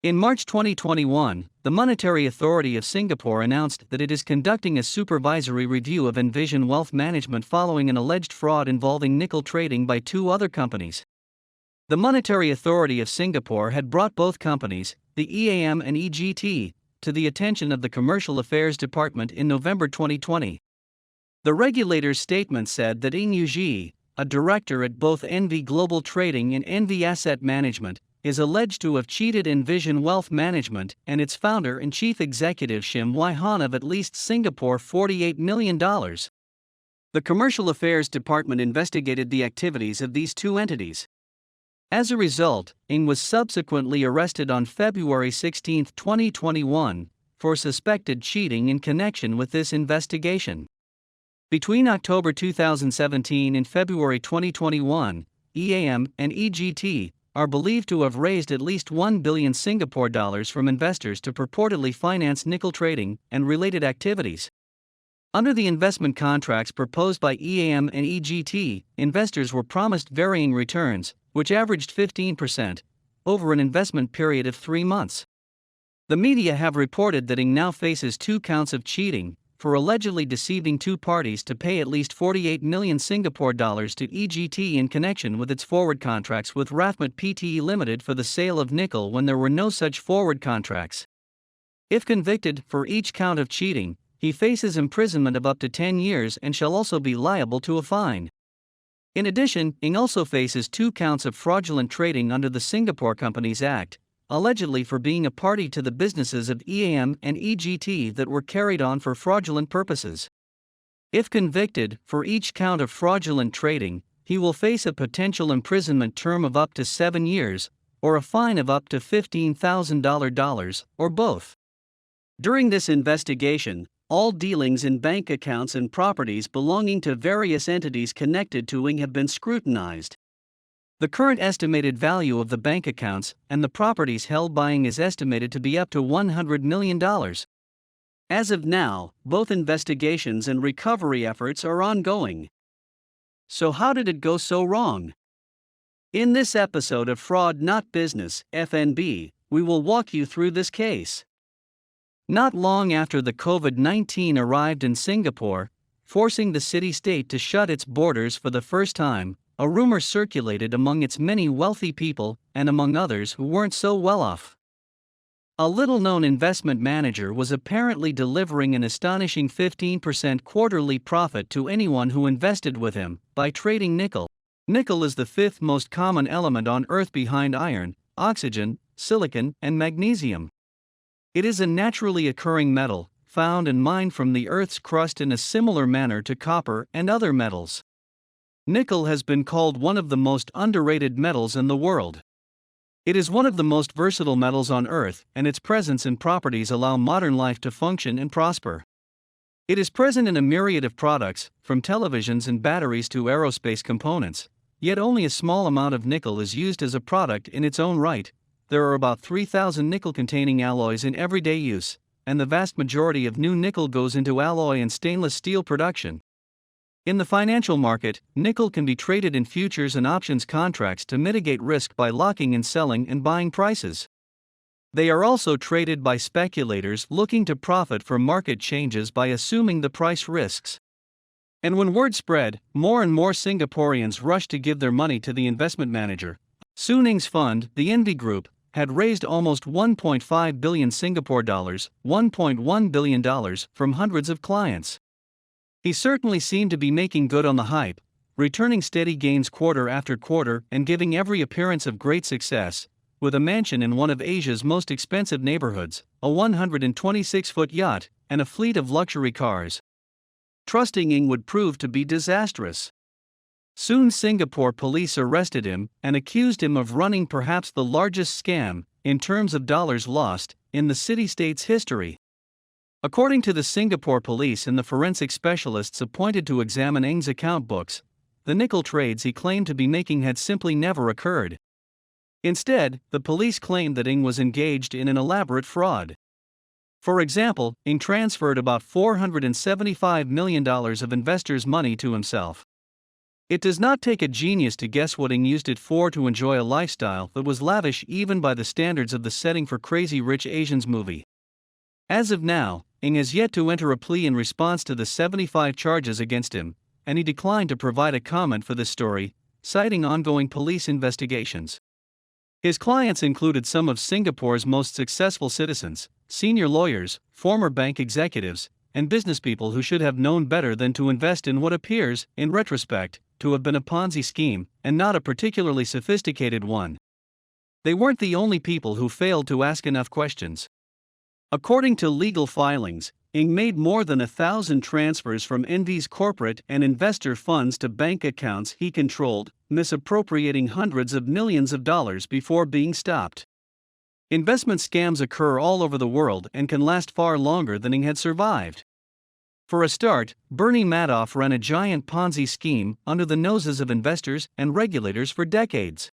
In March 2021, the Monetary Authority of Singapore announced that it is conducting a supervisory review of Envision Wealth Management following an alleged fraud involving nickel trading by two other companies. The Monetary Authority of Singapore had brought both companies, the EAM and EGT, to the attention of the Commercial Affairs Department in November 2020. The regulator's statement said that Ng Yu Zhi, a director at both NV Global Trading and NV Asset Management, is alleged to have cheated Envision Wealth Management and its founder and chief executive Shim Wai Han of at least Singapore $48 million. The Commercial Affairs Department investigated the activities of these two entities. As a result, Ng was subsequently arrested on February 16, 2021, for suspected cheating in connection with this investigation. Between October 2017 and February 2021, EAM and EGT are believed to have raised at least 1 billion Singapore dollars from investors to purportedly finance nickel trading and related activities. Under the investment contracts proposed by EAM and EGT, investors were promised varying returns, which averaged 15%, over an investment period of 3 months. The media have reported that Ng now faces 2 counts of cheating, for allegedly deceiving two parties to pay at least 48 million Singapore dollars to EGT in connection with its forward contracts with Rathmut Pte Limited for the sale of nickel when there were no such forward contracts. If convicted for each count of cheating, he faces imprisonment of up to 10 years and shall also be liable to a fine. In addition, Ng also faces 2 counts of fraudulent trading under the Singapore Companies Act, allegedly for being a party to the businesses of EAM and EGT that were carried on for fraudulent purposes. If convicted for each count of fraudulent trading, he will face a potential imprisonment term of up to 7 years, or a fine of up to $15,000, or both. During this investigation, all dealings in bank accounts and properties belonging to various entities connected to Ng have been scrutinized. The current estimated value of the bank accounts and the properties held by Ng is estimated to be up to $100 million. As of now, both investigations and recovery efforts are ongoing. So how did it go so wrong? In this episode of Fraud Not Business, FNB, we will walk you through this case. Not long after the COVID-19 arrived in Singapore, forcing the city-state to shut its borders for the first time, a rumor circulated among its many wealthy people, and among others who weren't so well off. A little-known investment manager was apparently delivering an astonishing 15% quarterly profit to anyone who invested with him by trading nickel. Nickel is the 5th most common element on Earth behind iron, oxygen, silicon, and magnesium. It is a naturally occurring metal, found and mined from the Earth's crust in a similar manner to copper and other metals. Nickel has been called one of the most underrated metals in the world. It is one of the most versatile metals on Earth, and its presence and properties allow modern life to function and prosper. It is present in a myriad of products, from televisions and batteries to aerospace components, yet only a small amount of nickel is used as a product in its own right. There are about 3,000 nickel-containing alloys in everyday use, and the vast majority of new nickel goes into alloy and stainless steel production. In the financial market, nickel can be traded in futures and options contracts to mitigate risk by locking in selling and buying prices. They are also traded by speculators looking to profit from market changes by assuming the price risks. And when word spread, more and more Singaporeans rushed to give their money to the investment manager. Soon Ng's fund, the NV Group, had raised almost 1.5 billion Singapore dollars, $1.1 billion, from hundreds of clients. He certainly seemed to be making good on the hype, returning steady gains quarter after quarter and giving every appearance of great success, with a mansion in one of Asia's most expensive neighborhoods, a 126-foot yacht, and a fleet of luxury cars. Trusting Ng would prove to be disastrous. Soon Singapore police arrested him and accused him of running perhaps the largest scam, in terms of dollars lost, in the city-state's history. According to the Singapore police and the forensic specialists appointed to examine Ng's account books, the nickel trades he claimed to be making had simply never occurred. Instead, the police claimed that Ng was engaged in an elaborate fraud. For example, Ng transferred about $475 million of investors' money to himself. It does not take a genius to guess what Ng used it for: to enjoy a lifestyle that was lavish even by the standards of the setting for Crazy Rich Asians movie. As of now, Ng has yet to enter a plea in response to the 75 charges against him, and he declined to provide a comment for this story, citing ongoing police investigations. His clients included some of Singapore's most successful citizens, senior lawyers, former bank executives, and businesspeople who should have known better than to invest in what appears, in retrospect, to have been a Ponzi scheme, and not a particularly sophisticated one. They weren't the only people who failed to ask enough questions. According to legal filings, Ng made more than 1,000 transfers from Ng's corporate and investor funds to bank accounts he controlled, misappropriating hundreds of millions of dollars before being stopped. Investment scams occur all over the world and can last far longer than Ng had survived. For a start, Bernie Madoff ran a giant Ponzi scheme under the noses of investors and regulators for decades.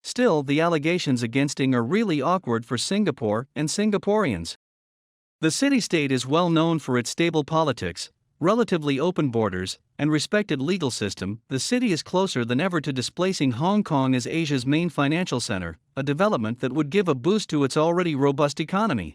Still, the allegations against Ng are really awkward for Singapore and Singaporeans. The city-state is well known for its stable politics, relatively open borders, and respected legal system. The city is closer than ever to displacing Hong Kong as Asia's main financial center, a development that would give a boost to its already robust economy.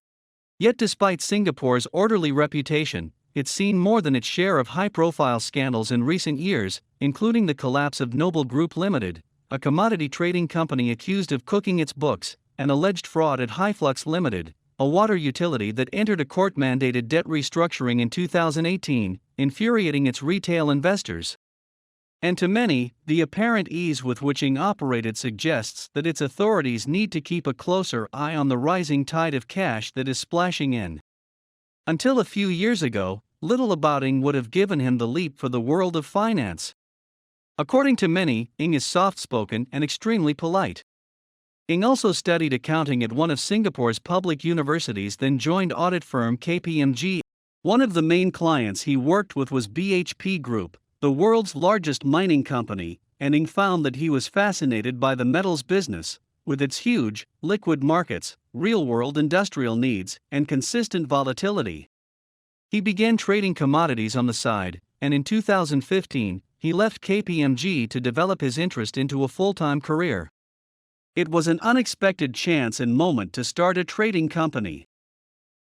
Yet despite Singapore's orderly reputation, it's seen more than its share of high-profile scandals in recent years, including the collapse of Noble Group Limited, a commodity trading company accused of cooking its books, and alleged fraud at Highflux Limited, a water utility that entered a court-mandated debt restructuring in 2018, infuriating its retail investors. And to many, the apparent ease with which Ng operated suggests that its authorities need to keep a closer eye on the rising tide of cash that is splashing in. Until a few years ago, little about Ng would have given him the leap for the world of finance. According to many, Ng is soft-spoken and extremely polite. Ng also studied accounting at one of Singapore's public universities, then joined audit firm KPMG. One of the main clients he worked with was BHP Group, the world's largest mining company, and Ng found that he was fascinated by the metals business, with its huge, liquid markets, real-world industrial needs, and consistent volatility. He began trading commodities on the side, and in 2015, he left KPMG to develop his interest into a full-time career. It was an unexpected chance and moment to start a trading company.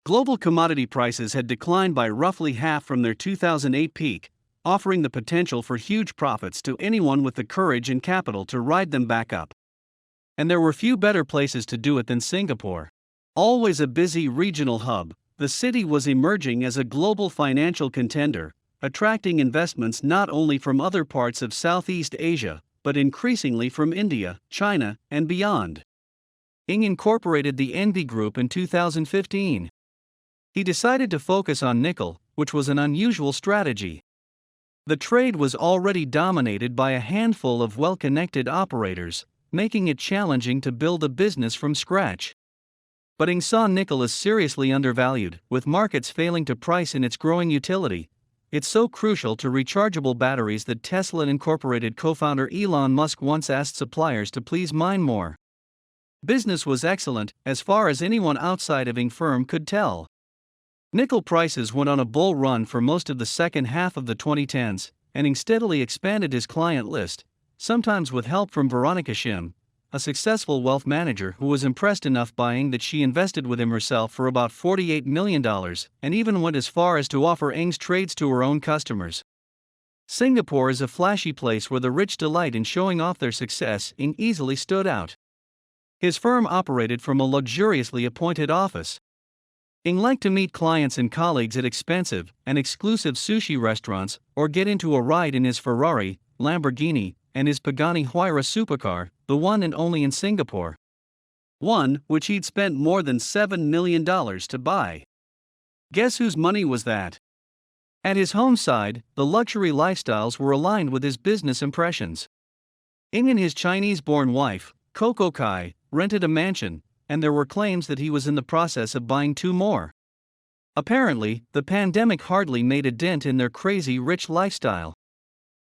Global commodity prices had declined by roughly half from their 2008 peak, offering the potential for huge profits to anyone with the courage and capital to ride them back up. And there were few better places to do it than Singapore. Always a busy regional hub, the city was emerging as a global financial contender, attracting investments not only from other parts of Southeast Asia, but increasingly from India, China, and beyond. Ng incorporated the Ng Group in 2015. He decided to focus on nickel, which was an unusual strategy. The trade was already dominated by a handful of well-connected operators, making it challenging to build a business from scratch. But Ng saw nickel as seriously undervalued, with markets failing to price in its growing utility. It's so crucial to rechargeable batteries that Tesla Incorporated co-founder Elon Musk once asked suppliers to please mine more. Business was excellent, as far as anyone outside of Ng firm could tell. Nickel prices went on a bull run for most of the second half of the 2010s, and Ng steadily expanded his client list, sometimes with help from Veronica Shim, a successful wealth manager who was impressed enough by Ng that she invested with him herself for about $48 million, and even went as far as to offer Ng's trades to her own customers. Singapore is a flashy place where the rich delight in showing off their success. Ng easily stood out. His firm operated from a luxuriously appointed office. Ng liked to meet clients and colleagues at expensive and exclusive sushi restaurants, or get into a ride in his Ferrari, Lamborghini, and his Pagani Huayra supercar, the one and only in Singapore. One which he'd spent more than $7 million to buy. Guess whose money was that? At his home side, the luxury lifestyles were aligned with his business impressions. Ng and his Chinese-born wife, Coco Kai, rented a mansion, and there were claims that he was in the process of buying 2 more. Apparently, the pandemic hardly made a dent in their crazy rich lifestyle.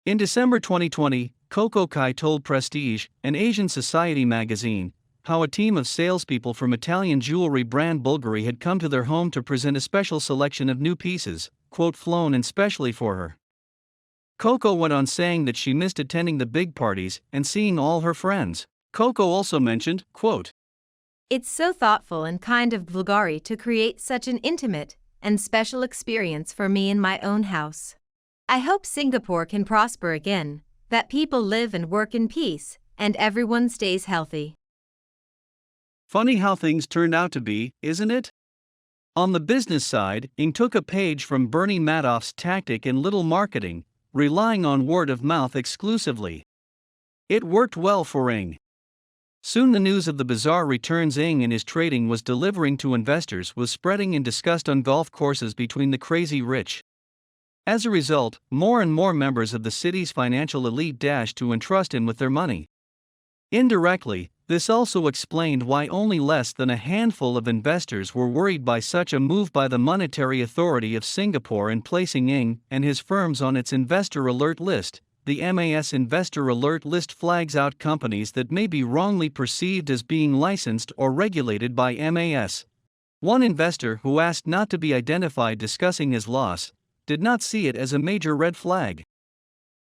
In December 2020, Coco Kai told Prestige, an Asian Society magazine, how a team of salespeople from Italian jewelry brand Bulgari had come to their home to present a special selection of new pieces, quote, flown in specially for her. Coco went on saying that she missed attending the big parties and seeing all her friends. Coco also mentioned, quote, "It's so thoughtful and kind of Bulgari to create such an intimate and special experience for me in my own house. I hope Singapore can prosper again, that people live and work in peace, and everyone stays healthy." Funny how things turned out to be, isn't it? On the business side, Ng took a page from Bernie Madoff's tactic in little marketing, relying on word of mouth exclusively. It worked well for Ng. Soon the news of the bizarre returns Ng and his trading was delivering to investors was spreading and discussed on golf courses between the crazy rich. As a result, more and more members of the city's financial elite dashed to entrust him with their money. Indirectly, this also explained why only less than a handful of investors were worried by such a move by the Monetary Authority of Singapore in placing Ng and his firms on its Investor Alert List. The MAS Investor Alert List flags out companies that may be wrongly perceived as being licensed or regulated by MAS. One investor who asked not to be identified discussing his loss did not see it as a major red flag.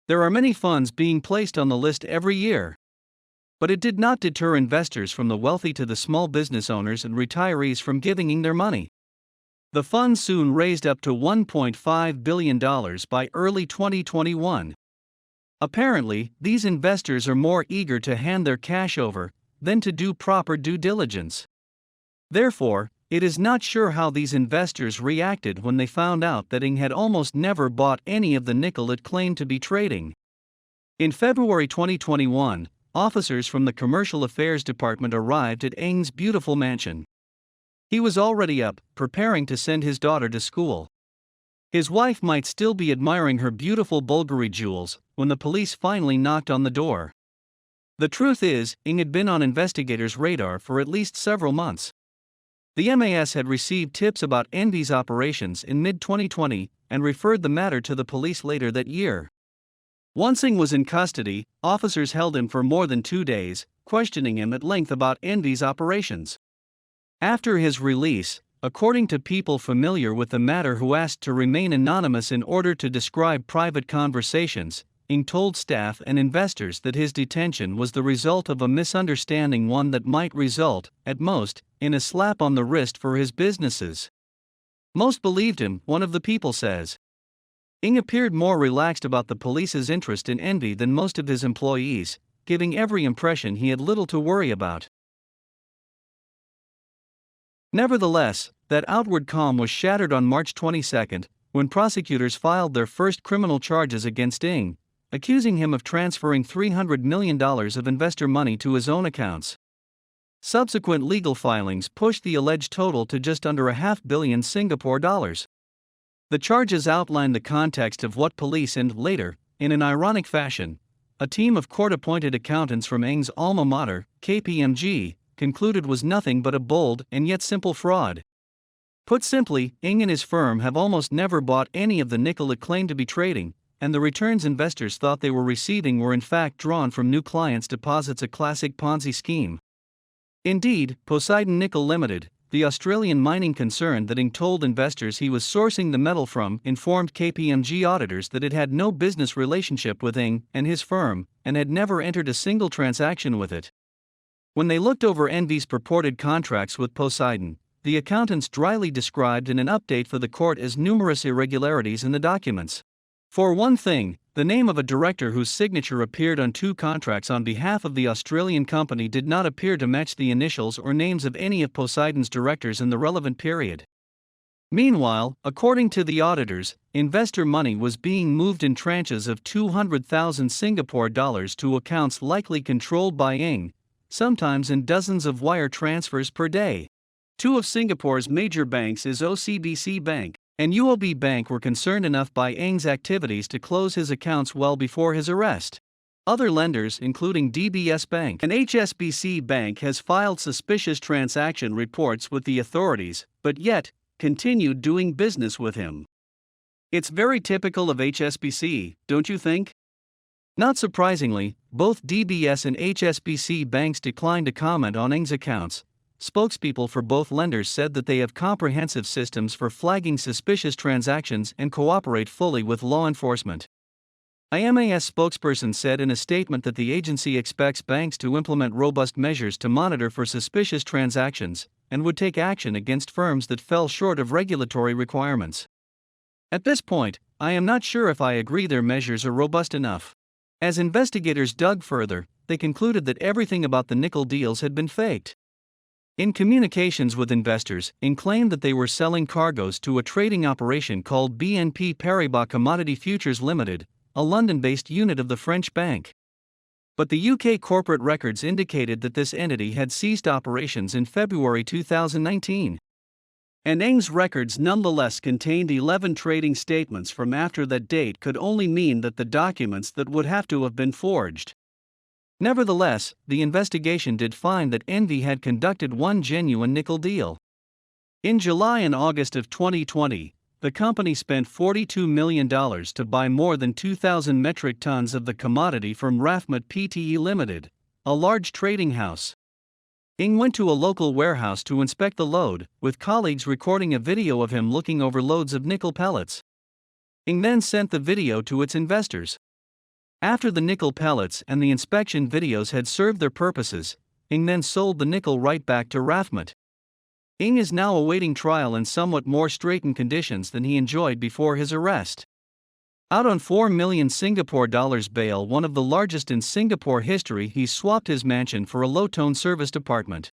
There are many funds being placed on the list every year. But it did not deter investors from the wealthy to the small business owners and retirees from giving Ng their money. The fund soon raised up to $1.5 billion by early 2021. Apparently, these investors are more eager to hand their cash over than to do proper due diligence. Therefore, it is not sure how these investors reacted when they found out that Ng had almost never bought any of the nickel it claimed to be trading. In February 2021, officers from the Commercial Affairs Department arrived at Ng's beautiful mansion. He was already up, preparing to send his daughter to school. His wife might still be admiring her beautiful Bulgari jewels when the police finally knocked on the door. The truth is, Ng had been on investigators' radar for at least several months. The MAS had received tips about Ng's operations in mid-2020 and referred the matter to the police later that year. Once Ng was in custody, officers held him for more than 2 days, questioning him at length about Ng's operations. After his release, according to people familiar with the matter who asked to remain anonymous in order to describe private conversations, Ng told staff and investors that his detention was the result of a misunderstanding, one that might result, at most, in a slap on the wrist for his businesses. Most believed him, one of the people says. Ng appeared more relaxed about the police's interest in Ng than most of his employees, giving every impression he had little to worry about. Nevertheless, that outward calm was shattered on March 22 when prosecutors filed their first criminal charges against Ng, accusing him of transferring $300 million of investor money to his own accounts. Subsequent legal filings pushed the alleged total to just under $500 million Singapore dollars. The charges outlined the context of what police and, later, in an ironic fashion, a team of court-appointed accountants from Ng's alma mater, KPMG, concluded was nothing but a bold and yet simple fraud. Put simply, Ng and his firm have almost never bought any of the nickel it claimed to be trading, and the returns investors thought they were receiving were in fact drawn from new clients' deposits, a classic Ponzi scheme. Indeed, Poseidon Nickel Limited, the Australian mining concern that Ng told investors he was sourcing the metal from, informed KPMG auditors that it had no business relationship with Ng and his firm, and had never entered a single transaction with it. When they looked over Ng's purported contracts with Poseidon, the accountants dryly described in an update for the court as numerous irregularities in the documents. For one thing, the name of a director whose signature appeared on 2 contracts on behalf of the Australian company did not appear to match the initials or names of any of Poseidon's directors in the relevant period. Meanwhile, according to the auditors, investor money was being moved in tranches of 200,000 Singapore dollars to accounts likely controlled by Ng, sometimes in dozens of wire transfers per day. 2 of Singapore's major banks, is OCBC Bank and UOB Bank, were concerned enough by Ng's activities to close his accounts well before his arrest. Other lenders, including DBS Bank and HSBC Bank, has filed suspicious transaction reports with the authorities, but yet continued doing business with him. It's very typical of HSBC, don't you think? Not surprisingly, both DBS and HSBC banks declined to comment on Ng's accounts. Spokespeople for both lenders said that they have comprehensive systems for flagging suspicious transactions and cooperate fully with law enforcement. A MAS spokesperson said in a statement that the agency expects banks to implement robust measures to monitor for suspicious transactions and would take action against firms that fell short of regulatory requirements. At this point, I am not sure if I agree their measures are robust enough. As investigators dug further, they concluded that everything about the nickel deals had been faked. In communications with investors, Ng claimed that they were selling cargoes to a trading operation called BNP Paribas Commodity Futures Limited, a London-based unit of the French bank. But the UK corporate records indicated that this entity had ceased operations in February 2019. And Ng's records nonetheless contained 11 trading statements from after that date could only mean that the documents that would have to have been forged. Nevertheless, the investigation did find that Ng had conducted one genuine nickel deal. In July and August of 2020, the company spent $42 million to buy more than 2,000 metric tons of the commodity from Rafmat Pte Limited, a large trading house. Ng went to a local warehouse to inspect the load, with colleagues recording a video of him looking over loads of nickel pellets. Ng then sent the video to its investors. After the nickel pellets and the inspection videos had served their purposes, Ng then sold the nickel right back to Rafmat. Ng is now awaiting trial in somewhat more straitened conditions than he enjoyed before his arrest. Out on 4 million Singapore dollars bail, one of the largest in Singapore history, he swapped his mansion for a low-tone serviced apartment.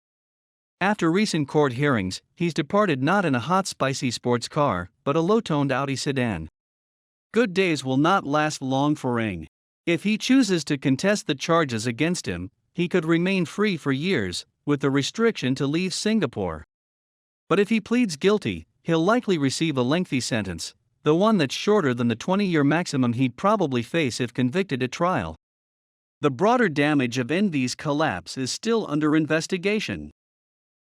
After recent court hearings, he's departed not in a hot spicy sports car, but a low-toned Audi sedan. Good days will not last long for Ng. If he chooses to contest the charges against him, he could remain free for years, with the restriction to leave Singapore. But if he pleads guilty, he'll likely receive a lengthy sentence, the one that's shorter than the 20-year maximum he'd probably face if convicted at trial. The broader damage of Ng's collapse is still under investigation.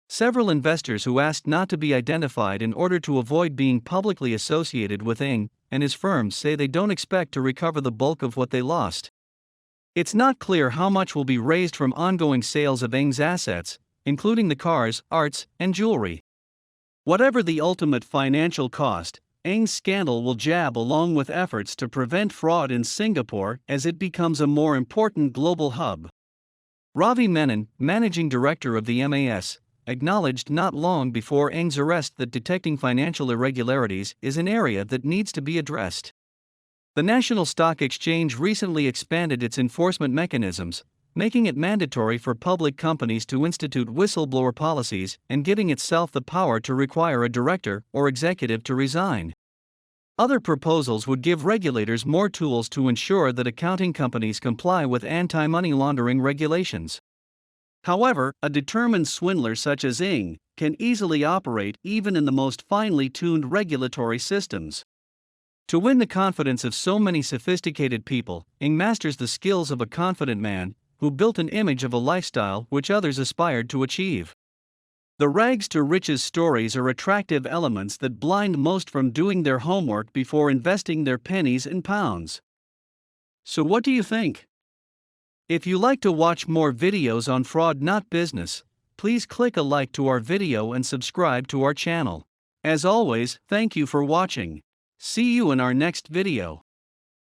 Several investors who asked not to be identified in order to avoid being publicly associated with Ng and his firms say they don't expect to recover the bulk of what they lost. It's not clear how much will be raised from ongoing sales of Ng's assets, including the cars, arts, and jewelry. Whatever the ultimate financial cost, Ng's scandal will jab along with efforts to prevent fraud in Singapore as it becomes a more important global hub. Ravi Menon, managing director of the MAS, acknowledged not long before Ng's arrest that detecting financial irregularities is an area that needs to be addressed. The National Stock Exchange recently expanded its enforcement mechanisms, making it mandatory for public companies to institute whistleblower policies and giving itself the power to require a director or executive to resign. Other proposals would give regulators more tools to ensure that accounting companies comply with anti-money laundering regulations. However, a determined swindler such as Ng can easily operate even in the most finely tuned regulatory systems. To win the confidence of so many sophisticated people, Ng masters the skills of a confident man who built an image of a lifestyle which others aspired to achieve. The rags to riches stories are attractive elements that blind most from doing their homework before investing their pennies and pounds. So what do you think? If you like to watch more videos on fraud not business, please click a like to our video and subscribe to our channel. As always, thank you for watching. See you in our next video.